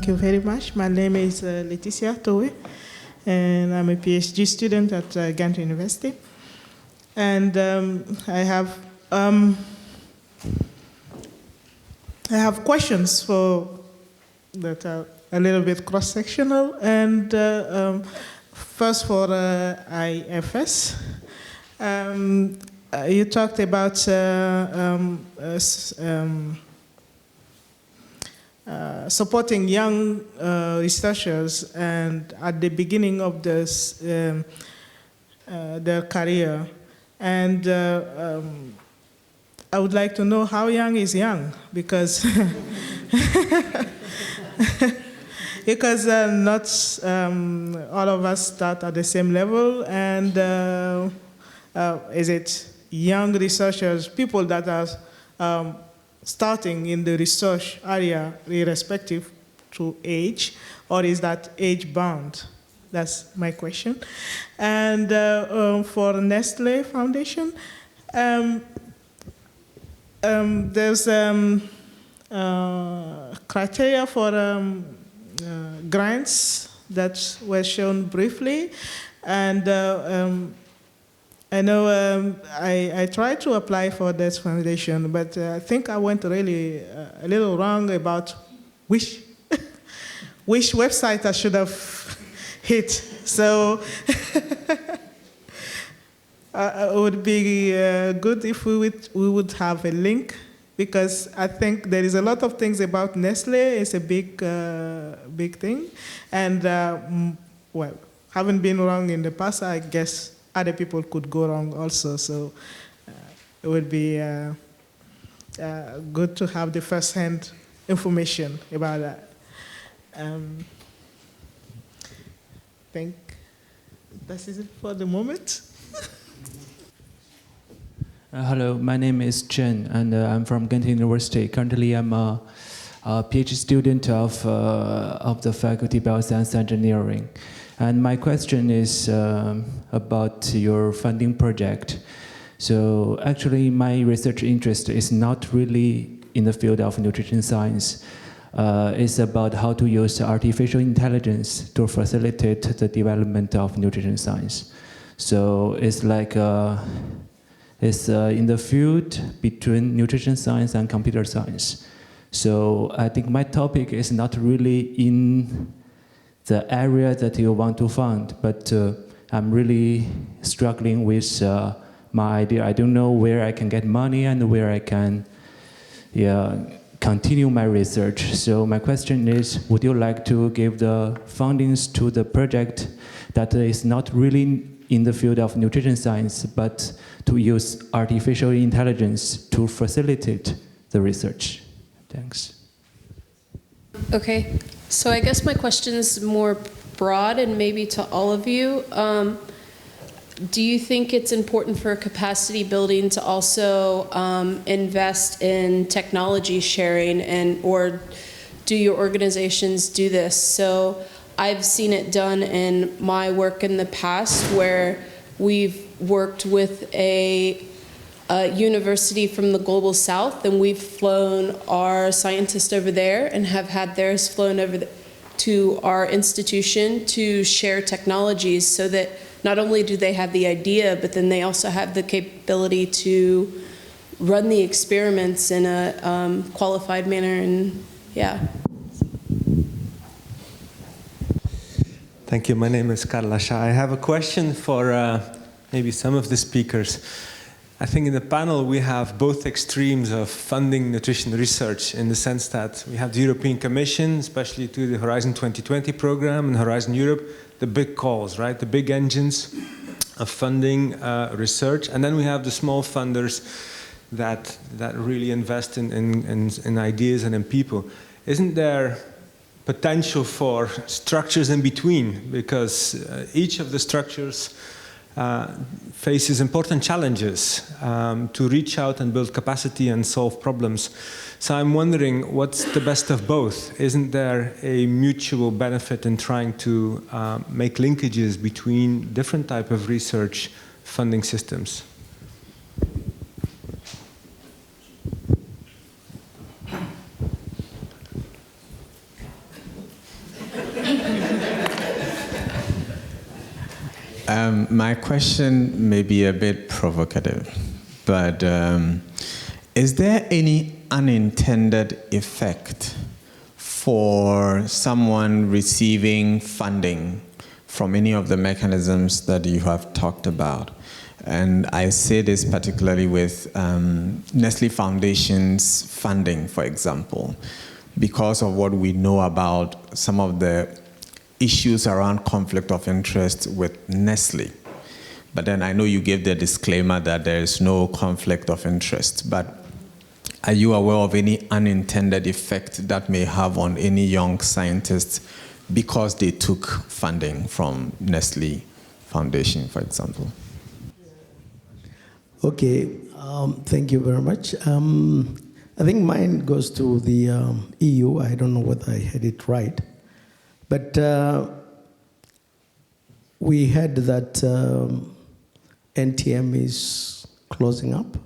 Thank you very much. My name is Laetitia Towe, and I'm a PhD student at Ghent University. And I have questions that are a little bit cross-sectional. And first for IFS, you talked about supporting young researchers and at the beginning of their career. And I would like to know how young is young, because because not all of us start at the same level. And is it young researchers, people that are starting in the research area, irrespective to age, or is that age bound? That's my question. And for Nestle Foundation, there's criteria for grants that were shown briefly, and I know I tried to apply for this foundation, but I think I went really a little wrong about which website I should have hit. So it would be good if we would have a link, because I think there is a lot of things about Nestle. It's a big thing, and well, having been wrong in the past, I guess other people could go wrong also. So it would be good to have the first-hand information about that. I think that is it for the moment. Hello, my name is Chen, and I'm from Ghent University. Currently, I'm a PhD student of the Faculty of Bioscience Engineering. And my question is about your funding project. So actually, my research interest is not really in the field of nutrition science. It's about how to use artificial intelligence to facilitate the development of nutrition science. So it's like it's in the field between nutrition science and computer science. So I think my topic is not really in the area that you want to fund, but I'm really struggling with my idea. I don't know where I can get money and where I can continue my research. So my question is, would you like to give the fundings to the project that is not really in the field of nutrition science, but to use artificial intelligence to facilitate the research? Thanks. Okay, so I guess my question is more broad and maybe to all of you. Do you think it's important for capacity building to also invest in technology sharing, or do your organizations do this? So I've seen it done in my work in the past, where we've worked with a university from the Global South, and we've flown our scientists over there and have had theirs flown over to our institution to share technologies, so that not only do they have the idea, but then they also have the capability to run the experiments in a qualified manner. And yeah. Thank you. My name is Carla Shah. I have a question for maybe some of the speakers. I think in the panel we have both extremes of funding nutrition research, in the sense that we have the European Commission, especially to the Horizon 2020 program and Horizon Europe, the big calls, right? The big engines of funding research. And then we have the small funders that really invest in ideas and in people. Isn't there potential for structures in between? Because each of the structures faces important challenges to reach out and build capacity and solve problems. So I'm wondering, what's the best of both? Isn't there a mutual benefit in trying to make linkages between different type of research funding systems? My question may be a bit provocative, but is there any unintended effect for someone receiving funding from any of the mechanisms that you have talked about? And I say this particularly with Nestle Foundation's funding, for example, because of what we know about some of the issues around conflict of interest with Nestle. But then I know you gave the disclaimer that there is no conflict of interest, but are you aware of any unintended effect that may have on any young scientists because they took funding from Nestle Foundation, for example? Okay, thank you very much. I think mine goes to the EU. I don't know whether I had it right. But we heard that NTM is closing up,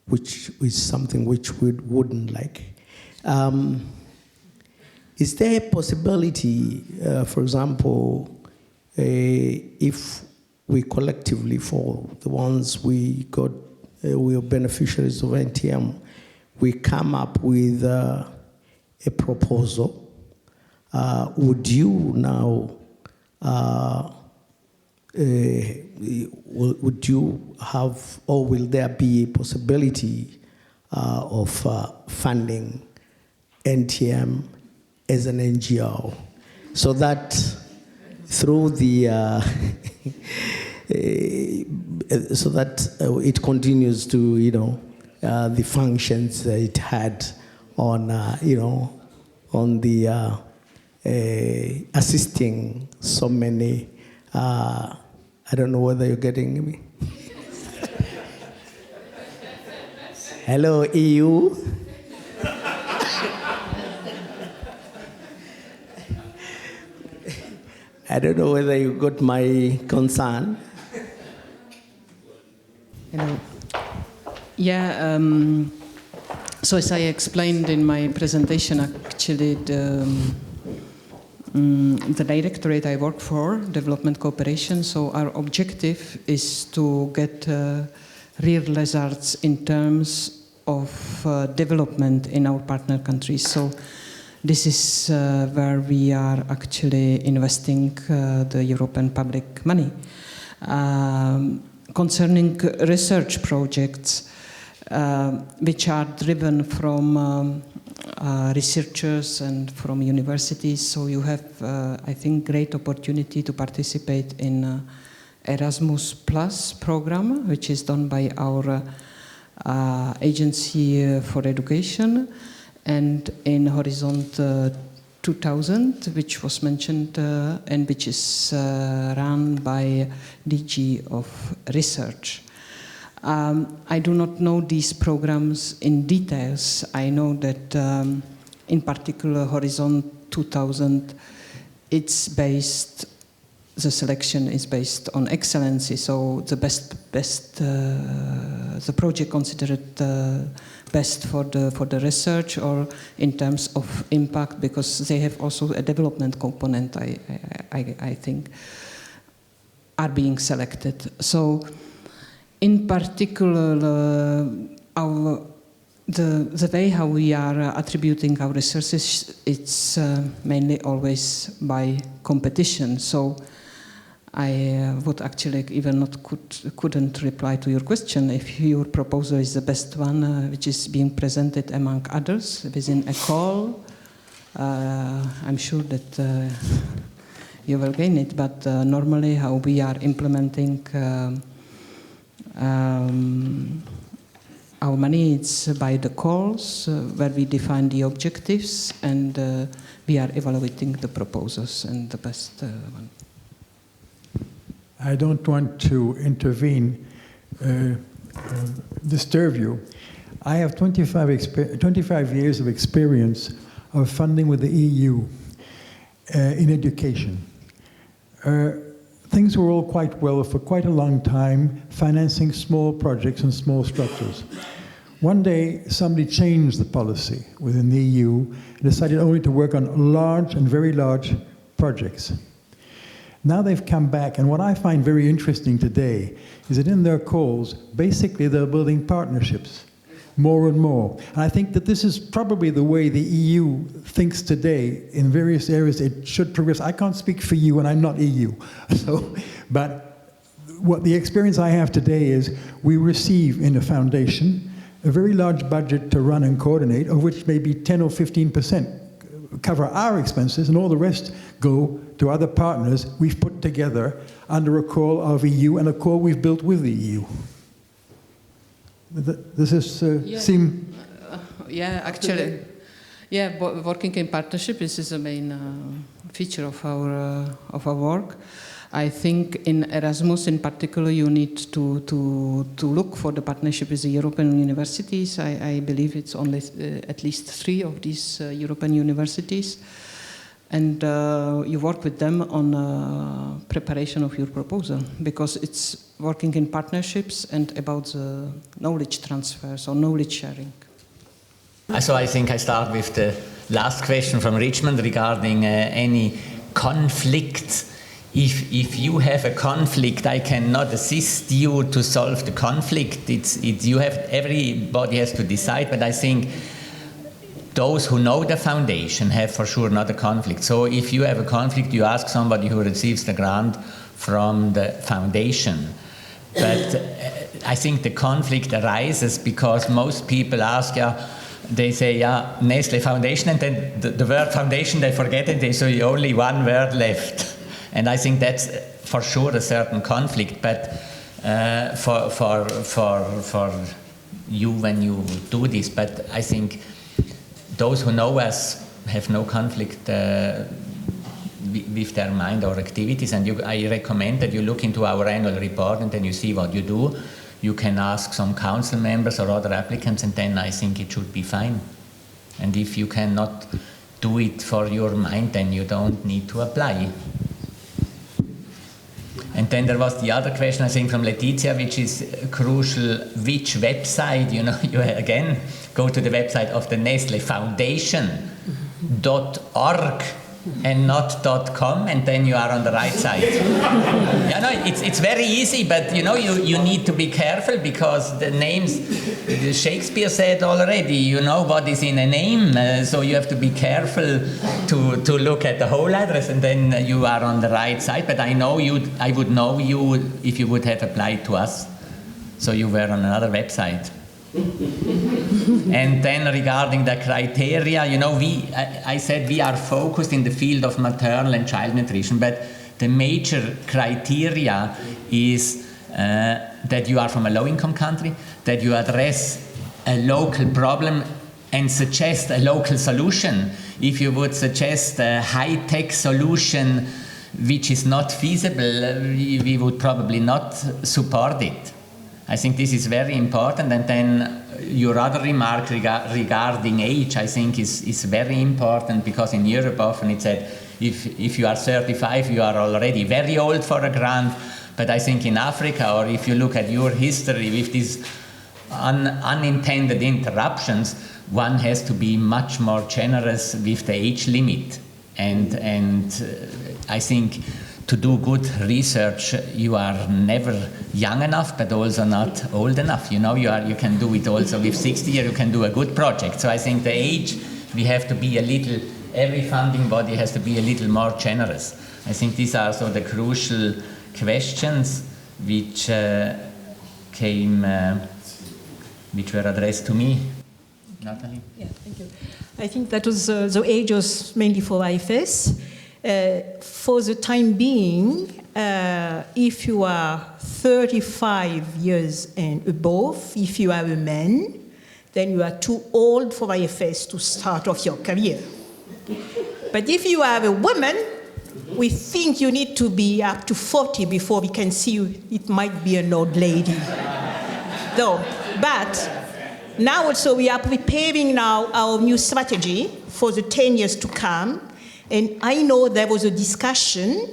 which is something which we wouldn't like. Is there a possibility, for example, if we collectively, for the ones we got, we are beneficiaries of NTM, we come up with a proposal, would you now, would you have, or will there be a possibility of funding NTM as an NGO, so that through the, so that it continues to, the functions that it had on, on the assisting so many, I don't know whether you're getting me. Hello, EU. I don't know whether you got my concern. Hello. Yeah, so as I explained in my presentation, actually the directorate I work for, development cooperation, so our objective is to get real results in terms of development in our partner countries. So this is where we are actually investing the European public money. Concerning research projects, which are driven from researchers and from universities, so you have, I think, great opportunity to participate in Erasmus Plus program, which is done by our Agency for Education, and in Horizont 2000, which was mentioned and which is run by DG of Research. I do not know these programs in details. I know that in particular Horizont 2000, it's based, the selection is based on excellency, so the the project considered best for the research or in terms of impact, because they have also a development component, I think, are being selected. So in particular, the way how we are attributing our resources, it's mainly always by competition. So I would actually even couldn't reply to your question if your proposal is the best one, which is being presented among others within a call. I'm sure that you will gain it, but normally how we are implementing our money, it's by the calls where we define the objectives, and we are evaluating the proposals and the best one. I don't want to intervene, disturb you. I have 25 years of experience of funding with the EU in education. Things were all quite well for quite a long time, financing small projects and small structures. One day, somebody changed the policy within the EU and decided only to work on large and very large projects. Now they've come back, and what I find very interesting today is that in their calls, basically they're building partnerships more and more. And I think that this is probably the way the EU thinks today in various areas it should progress. I can't speak for you, and I'm not EU. But what the experience I have today is we receive in a foundation a very large budget to run and coordinate, of which maybe 10 or 15% cover our expenses, and all the rest go to other partners we've put together under a call of EU and a call we've built with the EU. Does this seem... Yeah, actually, yeah, working in partnership is a main feature of our work. I think in Erasmus in particular you need to look for the partnership with the European universities. I believe it's only at least 3 of these European universities. And you work with them on preparation of your proposal, because it's working in partnerships and about the knowledge transfers or knowledge sharing. So I think I start with the last question from Richmond regarding any conflict. If you have a conflict, I cannot assist you to solve the conflict. Everybody has to decide, but I think those who know the foundation have for sure not a conflict. So if you have a conflict, you ask somebody who receives the grant from the foundation. But I think the conflict arises because most people ask, they say, Nestle Foundation, and then the word foundation, they forget it, so only one word left. And I think that's for sure a certain conflict, but for you when you do this, but I think those who know us have no conflict with their mind or activities, and I recommend that you look into our annual report and then you see what you do. You can ask some council members or other applicants, and then I think it should be fine. And if you cannot do it for your mind, then you don't need to apply. And then there was the other question, I think, from Letizia, which is crucial, which website, you again go to the website of the Nestle Foundation.org and not .com, and then you are on the right side. It's very easy, but you need to be careful, because the names, Shakespeare said already, what is in a name, so you have to be careful to look at the whole address, and then you are on the right side. But I would know you if you would have applied to us, so you were on another website. And then regarding the criteria, I said we are focused in the field of maternal and child nutrition, but the major criteria is that you are from a low-income country, that you address a local problem and suggest a local solution. If you would suggest a high-tech solution which is not feasible, we would probably not support it. I think this is very important. And then your other remark regarding age, I think is very important, because in Europe often it's said if you are 35, you are already very old for a grant. But I think in Africa, or if you look at your history with these unintended interruptions, one has to be much more generous with the age limit. And I think to do good research, you are never young enough, but also not old enough. You can do it also with 60 years, you can do a good project. So I think the age, we have to be every funding body has to be a little more generous. I think these are so the crucial questions which which were addressed to me. Natalie? Yeah, thank you. I think that was the age was mainly for IFS. For the time being, if you are 35 years and above, if you are a man, then you are too old for IFS to start off your career. But if you are a woman, we think you need to be up to 40 before we can see you. It might be an old lady. But now also we are preparing now our new strategy for the 10 years to come. And I know there was a discussion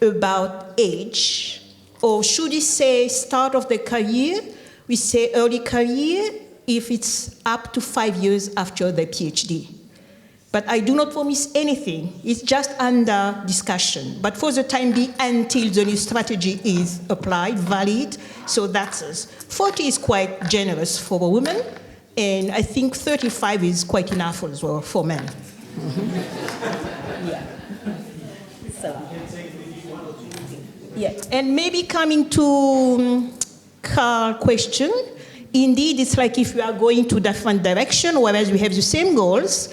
about age, or should we say start of the career? We say early career if it's up to 5 years after the PhD. But I do not promise anything. It's just under discussion. But for the time being, until the new strategy is applied, valid, so that's us. 40 is quite generous for a woman, and I think 35 is quite enough as well for men. Yeah. So. Yeah. And maybe coming to Carl's question, indeed, it's like if we are going to different direction, whereas we have the same goals.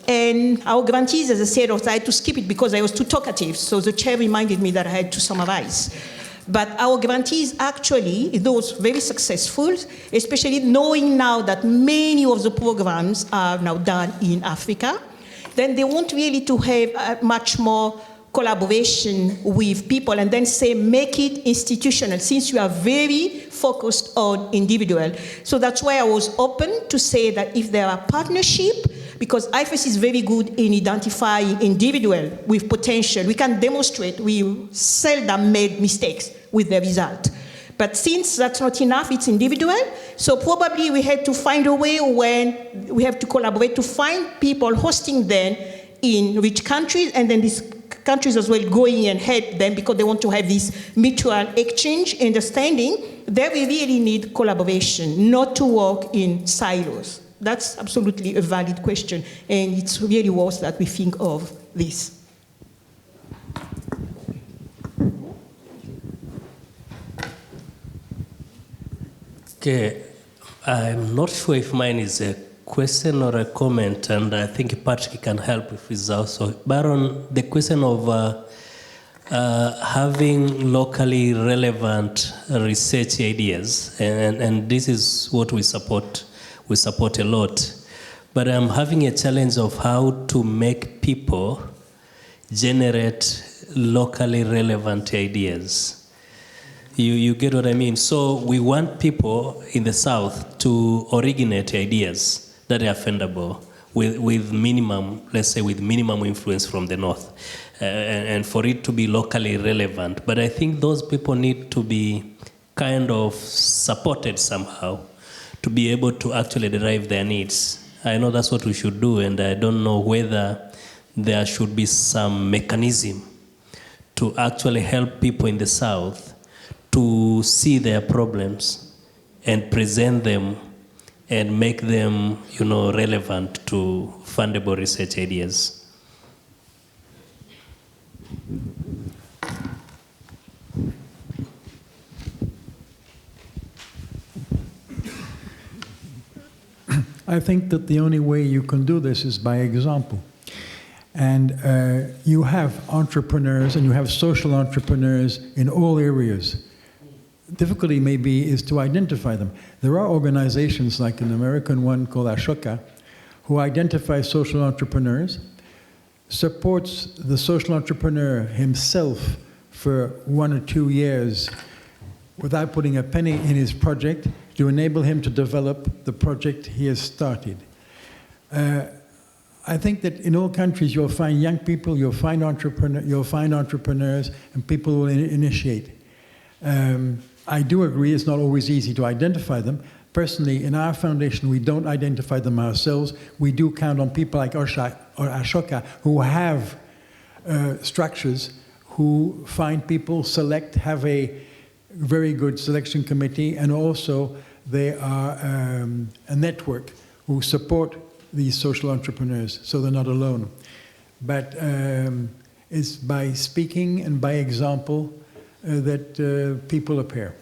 And our grantees, as I said, I had to skip it because I was too talkative. So the chair reminded me that I had to summarize. But our grantees actually, those very successful, especially knowing now that many of the programs are now done in Africa, then they want really to have much more collaboration with people and then say, make it institutional, since you are very focused on individual. So that's why I was open to say that if there are partnerships, because IFES is very good in identifying individual with potential. We can demonstrate we seldom made mistakes with the result. But since that's not enough, it's individual, so probably we had to find a way when we have to collaborate to find people hosting them in rich countries, and then these countries as well going and help them because they want to have this mutual exchange, understanding. There we really need collaboration, not to work in silos. That's absolutely a valid question, and it's really worth that we think of this. Okay, I'm not sure if mine is a question or a comment, and I think Patrick can help if it's also. But on the question of having locally relevant research ideas, and this is what we support a lot. But I'm having a challenge of how to make people generate locally relevant ideas. You get what I mean? So we want people in the South to originate ideas that are fundable with minimum, let's say with minimum influence from the North, and for it to be locally relevant. But I think those people need to be kind of supported somehow to be able to actually derive their needs. I know that's what we should do, and I don't know whether there should be some mechanism to actually help people in the South to see their problems and present them and make them, relevant to fundable research ideas. I think that the only way you can do this is by example. And you have entrepreneurs and you have social entrepreneurs in all areas. Difficulty maybe is to identify them. There are organizations like an American one called Ashoka who identify social entrepreneurs, supports the social entrepreneur himself for 1 or 2 years without putting a penny in his project to enable him to develop the project he has started. I think that in all countries you'll find young people, you'll find entrepreneurs, and people will initiate. I do agree it's not always easy to identify them. Personally, in our foundation, we don't identify them ourselves. We do count on people like Ashoka who have structures, who find people, select, have a very good selection committee, and also they are a network who support these social entrepreneurs, so they're not alone. But it's by speaking and by example that people appear.